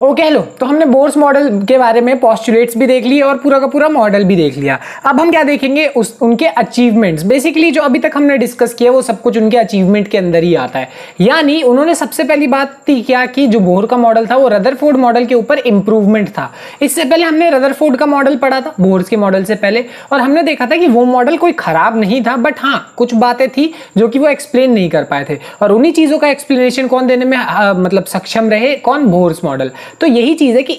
Okay hello, तो हमने Bohr's model के बारे में पोस्टुलेट्स भी देख लिए और पूरा का पूरा मॉडल भी देख लिया। अब हम क्या देखेंगे, उनके अचीवमेंट्स। बेसिकली जो अभी तक हमने डिस्कस किया वो सब कुछ उनके अचीवमेंट के अंदर ही आता है। यानी उन्होंने सबसे पहली बात थी क्या कि जो बोर का मॉडल था वो रदरफोर्ड मॉडल के ऊपर इंप्रूवमेंट था। इससे पहले हमने रदरफोर्ड का मॉडल पढ़ा था बोर्स के मॉडल से पहले, और हमने देखा था कि वो मॉडल कोई खराब नहीं था, बट हाँ कुछ बातें थी जो कि वो एक्सप्लेन नहीं कर पाए थे, और उन्हीं चीजों का एक्सप्लेनेशन कौन देने में मतलब सक्षम रहे, कौन, बोर्स मॉडल। तो यही चीज है कि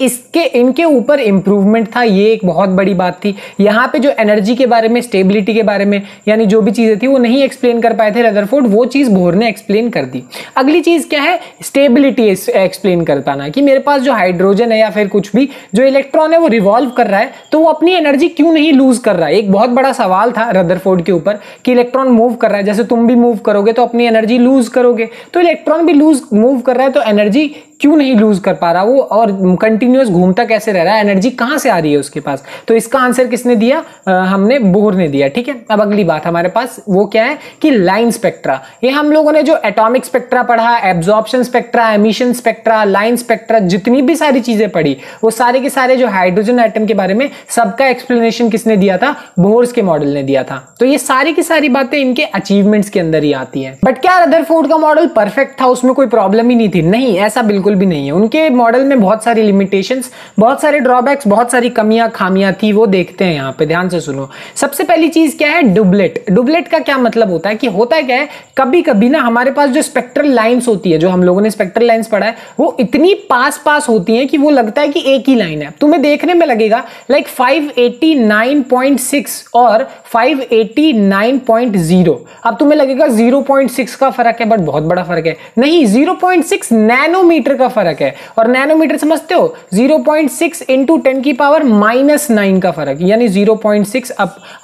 इनके ऊपर इंप्रूवमेंट था, ये एक बहुत बड़ी बात थी। यहां पे जो एनर्जी के बारे में, स्टेबिलिटी के बारे में, यानी जो भी चीजें थी वो नहीं एक्सप्लेन कर पाए थे रदरफोर्ड, वो चीज बोर ने एक्सप्लेन कर दी। अगली चीज क्या है, स्टेबिलिटी एक्सप्लेन कर पाना, कि मेरे पास जो हाइड्रोजन है या फिर कुछ भी जो इलेक्ट्रॉन है वो रिवॉल्व कर रहा है, तो वो अपनी एनर्जी क्यों नहीं लूज कर रहा है। एक बहुत बड़ा सवाल था रदरफोर्ड के ऊपर कि इलेक्ट्रॉन मूव कर रहा है, जैसे तुम भी मूव करोगे तो अपनी एनर्जी लूज करोगे, तो इलेक्ट्रॉन भी मूव कर रहा है तो एनर्जी क्यों नहीं लूज कर पा रहा वो, और कंटिन्यूअस घूमता कैसे रह रहा है, एनर्जी कहां से आ रही है उसके पास। तो इसका आंसर किसने दिया, हमने, बोर ने दिया। ठीक है, अब अगली बात हमारे पास वो क्या है कि लाइन स्पेक्ट्रा। ये हम लोगों ने जो एटॉमिक स्पेक्ट्रा पढ़ा, absorption spectra, emission spectra, line spectra, जितनी भी सारी चीजें पढ़ी वो सारे के सारे जो हाइड्रोजन एटम के बारे में सबका एक्सप्लेनेशन किसने दिया था, बोर्स के मॉडल ने दिया था। तो ये सारी की सारी बातें इनके अचीवमेंट्स के अंदर ही आती है। बट क्या रदरफोर्ड का मॉडल परफेक्ट था, उसमें कोई प्रॉब्लम ही नहीं थी? नहीं, ऐसा बिल्कुल भी नहीं है। उनके मॉडल में बहुत सारी लिमिटेशंस, बहुत सारे ड्रॉबैक्स, बहुत सारी कमियां खामियां थी, वो देखते हैं यहाँ पे, ध्यान से सुनो। सबसे पहली चीज क्या है, डुबलेट। डुबलेट का क्या मतलब होता है कि होता है क्या है, कभी कभी ना हमारे पास जो स्पेक्ट्रल लाइंस होती है, जो हम लोगों ने स्पेक्ट्रल लाइंस पढ़ा है, वो इतनी पास होती है कि वो लगता है कि एक ही लाइन है। तुम्हें देखने में लगेगा लाइक 589.6 और 589.0। अब तुम्हें लगेगा 0.6 का फर्क है, बट बहुत बड़ा फर्क है। नहीं, 0.6 नैनोमीटर का फर्क है, और नैनोमीटर समझते हो, 0.6 इंटू 10⁻⁹ का फर्क, यानी 0.6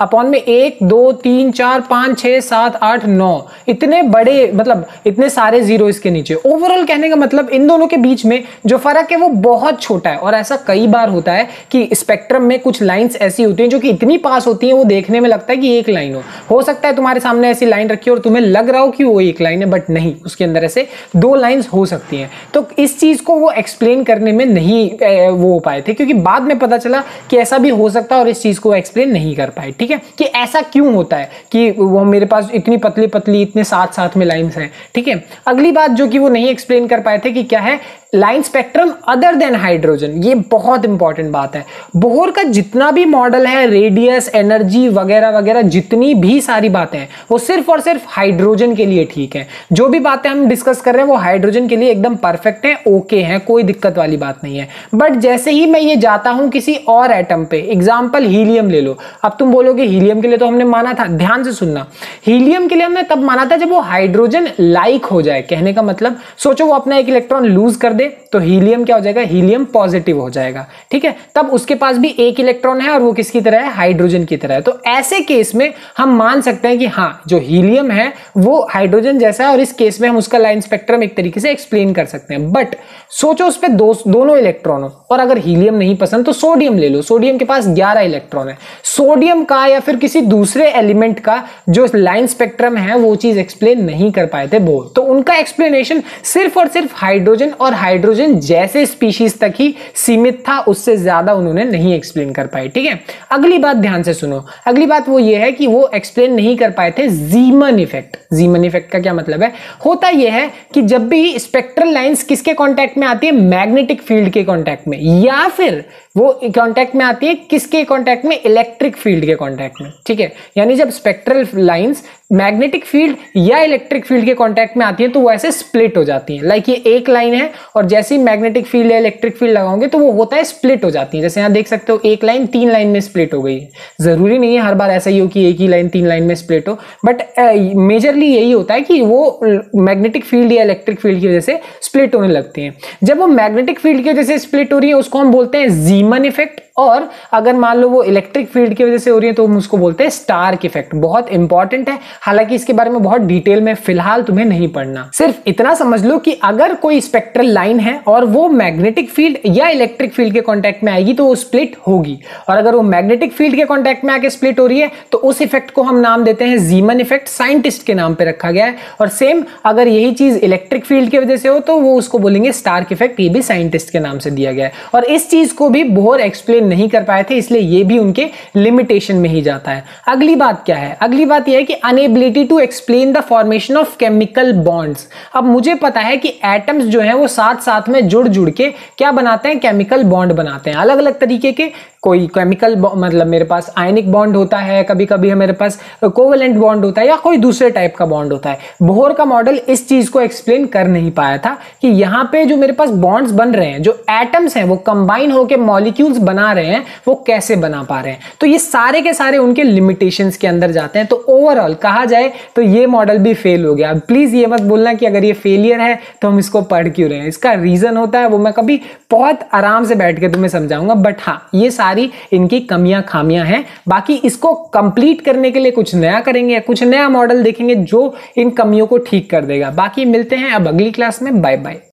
अपॉन में 1 2 3 4 5 6 7 8 9, इतने बड़े, मतलब इतने सारे जीरो इसके नीचे। ओवरऑल कहने का मतलब इन दोनों के बीच में जो फर्क है वो बहुत छोटा है, और ऐसा कई बार होता है कि स्पेक्ट्रम में कुछ लाइंस ऐसी होती हैं जो कि इतनी पास होती हैं वो देखने में लगता है कि एक लाइन हो सकता है तुम्हारे सामने ऐसी लाइन रखी हो और तुम्हें लग रहा हो कि वो एक लाइन है, बट नहीं, उसके अंदर ऐसे दो लाइंस हो सकती हैं। तो इस चीज को वो एक्सप्लेन करने में नहीं वो हो पाए थे, क्योंकि बाद में पता चला कि ऐसा भी हो सकता है, और इस चीज को एक्सप्लेन नहीं कर पाए। ठीक है, कि ऐसा क्यों होता है कि वो मेरे पास इतनी पतली पतली, इतने साथ में लाइंस हैं। ठीक है, अगली बात जो कि वो नहीं एक्सप्लेन कर पाए थे कि क्या है line spectrum other than hydrogen. ये बहुत इंपॉर्टेंट बात है। बोर का जितना भी मॉडल है, रेडियस, एनर्जी वगैरह वगैरह, जितनी भी सारी बातें हैं वो सिर्फ और सिर्फ हाइड्रोजन के लिए ठीक है। जो भी बातें हम डिस्कस कर रहे हैं वो हाइड्रोजन के लिए एकदम परफेक्ट है, ओके है, कोई दिक्कत वाली बात नहीं है। बट जैसे ही मैं ये जाता हूं किसी और एटम पे, एग्जाम्पल हीलियम ले लो। अब तुम बोलोगे हीलियम के लिए तो हमने माना था, ध्यान से सुनना, हीलियम के लिए हमने तब माना था जब वो हाइड्रोजन लाइक हो जाए। कहने का मतलब, सोचो वो अपना एक इलेक्ट्रॉन लूज कर दे तो हीलियम क्या हो जाएगा, हीलियम पॉजिटिव हो जाएगा। ठीक है, तब उसके पास भी एक इलेक्ट्रॉन है और वो किसकी तरह है, हाइड्रोजन की तरह है। तो ऐसे केस में हम मान सकते हैं कि हाँ, जो हीलियम है वो हाइड्रोजन जैसा है, और इस केस में हम उसका लाइन स्पेक्ट्रम एक तरीके से एक्सप्लेन कर सकते हैं। बट सोचो उस पे दोनों इलेक्ट्रॉन हो, और अगर हीलियम नहीं पसंद तो सोडियम ले लो। सोडियम के पास 11 इलेक्ट्रॉन है। सोडियम का या फिर किसी दूसरे एलिमेंट का जो लाइन स्पेक्ट्रम है वो चीज एक्सप्लेन नहीं कर पाए थे बोर। तो उनका एक्सप्लेनेशन सिर्फ और सिर्फ हाइड्रोजन और हाइड्रोजन जैसे स्पीशीज तक ही सीमित था, उससे ज्यादा उन्होंने नहीं एक्सप्लेन कर पाए। ठीक है, अगली बात ध्यान से सुनो। अगली बात वो ये है कि वो एक्सप्लेन नहीं कर पाए थे ज़ीमन इफेक्ट। ज़ीमन इफेक्ट का क्या मतलब है, होता यह है कि जब भी स्पेक्ट्रल लाइंस किसके कांटेक्ट में आती है, मैग्नेटिक फील्ड के कांटेक्ट में, या फिर वो कांटेक्ट में आती है किसके कांटेक्ट में, इलेक्ट्रिक फील्ड के कांटेक्ट में। ठीक है, यानी जब स्पेक्ट्रल लाइंस मैग्नेटिक फील्ड या इलेक्ट्रिक फील्ड के कांटेक्ट में आती है तो वो ऐसे स्प्लिट हो जाती है। लाइक ये एक लाइन है और जैसे ही मैग्नेटिक फील्ड या इलेक्ट्रिक फील्ड लगाओगे तो वो होता है स्प्लिट हो जाती है। जैसे यहां देख सकते हो एक लाइन 3 लाइन में स्प्लिट हो गई है। जरूरी नहीं है हर बार ऐसा ही हो कि एक ही लाइन 3 लाइन में स्प्लिट हो, बट मेजरली यही होता है कि वो मैग्नेटिक फील्ड या इलेक्ट्रिक फील्ड की वजह से स्प्लिट होने लगती है। जब वो मैग्नेटिक फील्ड की वजह से स्प्लिट हो रही है उसको हम बोलते हैं ज़ीमन इफेक्ट, और अगर मान लो वो इलेक्ट्रिक फील्ड की वजह से हो रही है तो हम उसको बोलते हैं स्टार्क इफेक्ट। बहुत इंपॉर्टेंट है, हालांकि इसके बारे में बहुत डिटेल में फिलहाल तुम्हें नहीं पढ़ना। सिर्फ इतना समझ लो कि अगर कोई स्पेक्ट्रल लाइन है और वो मैग्नेटिक फील्ड या इलेक्ट्रिक फील्ड के कांटेक्ट में आएगी तो वो स्प्लिट होगी, और अगर वो मैग्नेटिक फील्ड के कांटेक्ट में आके स्प्लिट हो रही है तो उस इफेक्ट को हम नाम देते हैं जीमन इफेक्ट, साइंटिस्ट के नाम पे रखा गया है। और सेम अगर यही चीज इलेक्ट्रिक फील्ड की वजह से हो तो वो उसको बोलेंगे स्टार्क इफेक्ट, ये भी साइंटिस्ट के नाम से दिया गया है। और इस चीज को भी बोहर एक्सप्लेन नहीं कर पाए थे, इसलिए ये भी उनके लिमिटेशन में ही जाता है। अगली बात क्या है? अगली बात यह है कि inability to explain the formation of chemical bonds. अब मुझे पता है कि एटम्स जो है वो साथ साथ में जुड़ के क्या बनाते हैं, केमिकल बॉन्ड बनाते हैं, अलग अलग तरीके के। कोई केमिकल मतलब मेरे पास आयनिक बॉन्ड होता है, कभी कभी मेरे पास कोवेलेंट बॉन्ड होता है, या कोई दूसरे टाइप का बॉन्ड होता है। बोहर का मॉडल इस चीज को एक्सप्लेन कर नहीं पाया था कि यहां पे जो मेरे पास बॉन्ड्स बन रहे हैं, जो एटम्स हैं वो कंबाइन होकर मॉलिक्यूल्स बना रहे हैं, वो कैसे बना पा रहे हैं। तो ये सारे के सारे उनके लिमिटेशंस के अंदर जाते हैं। तो ओवरऑल कहा जाए तो ये मॉडल भी फेल हो गया। प्लीज ये मत बोलना कि अगर ये फेलियर है तो हम इसको पढ़ क्यों रहे हैं। इसका रीजन होता है, वो मैं कभी बहुत आराम से बैठ के तुम्हें समझाऊंगा। बट हाँ, ये सारी इनकी कमियां खामियां हैं। बाकी इसको कंप्लीट करने के लिए कुछ नया करेंगे, कुछ नया मॉडल देखेंगे जो इन कमियों को ठीक कर देगा। बाकी मिलते हैं अब अगली क्लास में। Bye bye.